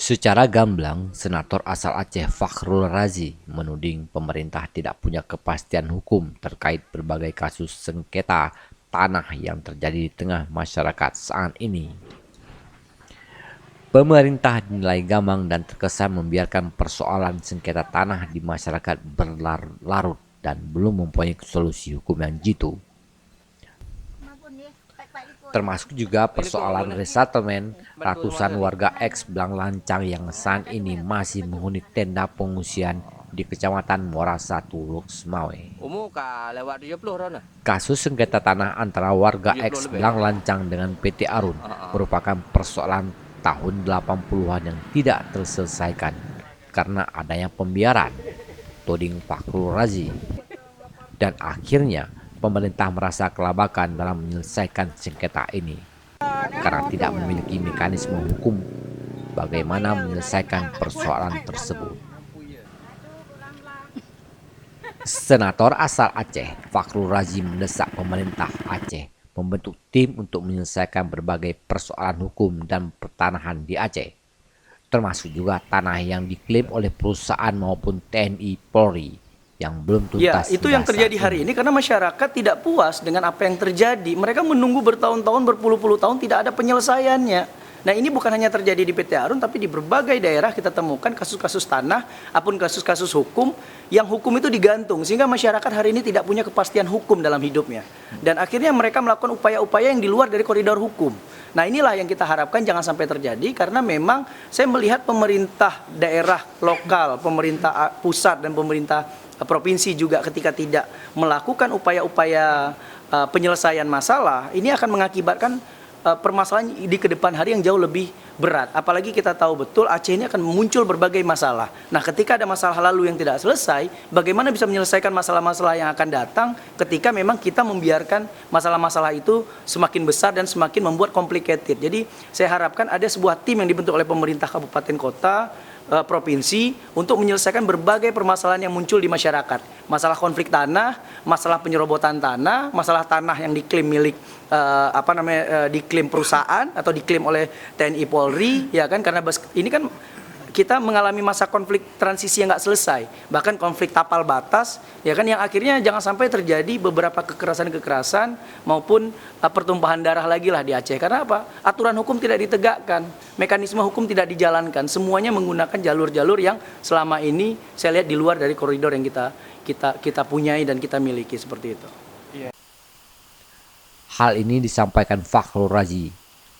Secara gamblang, Senator asal Aceh Fakhrul Razi menuding pemerintah tidak punya kepastian hukum terkait berbagai kasus sengketa tanah yang terjadi di tengah masyarakat saat ini. Pemerintah dinilai gamang dan terkesan membiarkan persoalan sengketa tanah di masyarakat berlarut dan belum mempunyai solusi hukum yang jitu. Termasuk juga persoalan resettlement ratusan warga ex Blanglancang yang saat ini masih menghuni tenda pengungsian di Kecamatan Muara Satu, Loksmawe. Kasus sengketa tanah antara warga ex Blanglancang dengan PT Arun merupakan persoalan tahun 80-an yang tidak terselesaikan karena adanya pembiaran, toding Fakhrul Razi. Dan akhirnya pemerintah merasa kelabakan dalam menyelesaikan sengketa ini karena tidak memiliki mekanisme hukum bagaimana menyelesaikan persoalan tersebut. Senator asal Aceh Fakhrul Razi mendesak pemerintah Aceh membentuk tim untuk menyelesaikan berbagai persoalan hukum dan pertanahan di Aceh, termasuk juga tanah yang diklaim oleh perusahaan maupun TNI Polri yang belum Ya, tuntas. itu yang terjadi hari ini karena masyarakat tidak puas dengan apa yang terjadi. Mereka menunggu bertahun-tahun, berpuluh-puluh tahun tidak ada penyelesaiannya. Nah, ini bukan hanya terjadi di PT Arun, tapi di berbagai daerah kita temukan kasus-kasus tanah, apun kasus-kasus hukum, yang hukum itu digantung. Sehingga masyarakat hari ini tidak punya kepastian hukum dalam hidupnya. Dan akhirnya mereka melakukan upaya-upaya yang di luar dari koridor hukum. Nah, inilah yang kita harapkan jangan sampai terjadi, karena memang saya melihat pemerintah daerah lokal, pemerintah pusat dan pemerintah provinsi juga ketika tidak melakukan upaya-upaya penyelesaian masalah, ini akan mengakibatkan permasalahan di kedepan hari yang jauh lebih berat. Apalagi kita tahu betul Aceh ini akan muncul berbagai masalah. Nah, ketika ada masalah lalu yang tidak selesai, bagaimana bisa menyelesaikan masalah-masalah yang akan datang ketika memang kita membiarkan masalah-masalah itu semakin besar dan semakin membuat complicated. Jadi saya harapkan ada sebuah tim yang dibentuk oleh pemerintah kabupaten kota, provinsi untuk menyelesaikan berbagai permasalahan yang muncul di masyarakat. Masalah konflik tanah, masalah penyerobotan tanah, masalah tanah yang diklaim milik diklaim perusahaan atau diklaim oleh TNI Polri, ya kan, karena ini kan kita mengalami masa konflik transisi yang nggak selesai, bahkan konflik tapal batas, ya kan, yang akhirnya jangan sampai terjadi beberapa kekerasan-kekerasan maupun pertumpahan darah lagi lah di Aceh. Karena apa? Aturan hukum tidak ditegakkan, mekanisme hukum tidak dijalankan, semuanya menggunakan jalur-jalur yang selama ini saya lihat di luar dari koridor yang kita punyai dan kita miliki seperti itu. Hal ini disampaikan Fakhrul Razi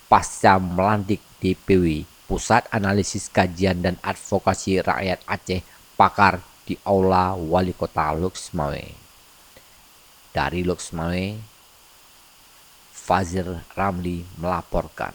pasca melantik DPW Pusat Analisis Kajian dan Advokasi Rakyat Aceh Pakar di Aula Wali Kota Loksmawe. Dari Loksmawe, Fazir Ramli melaporkan.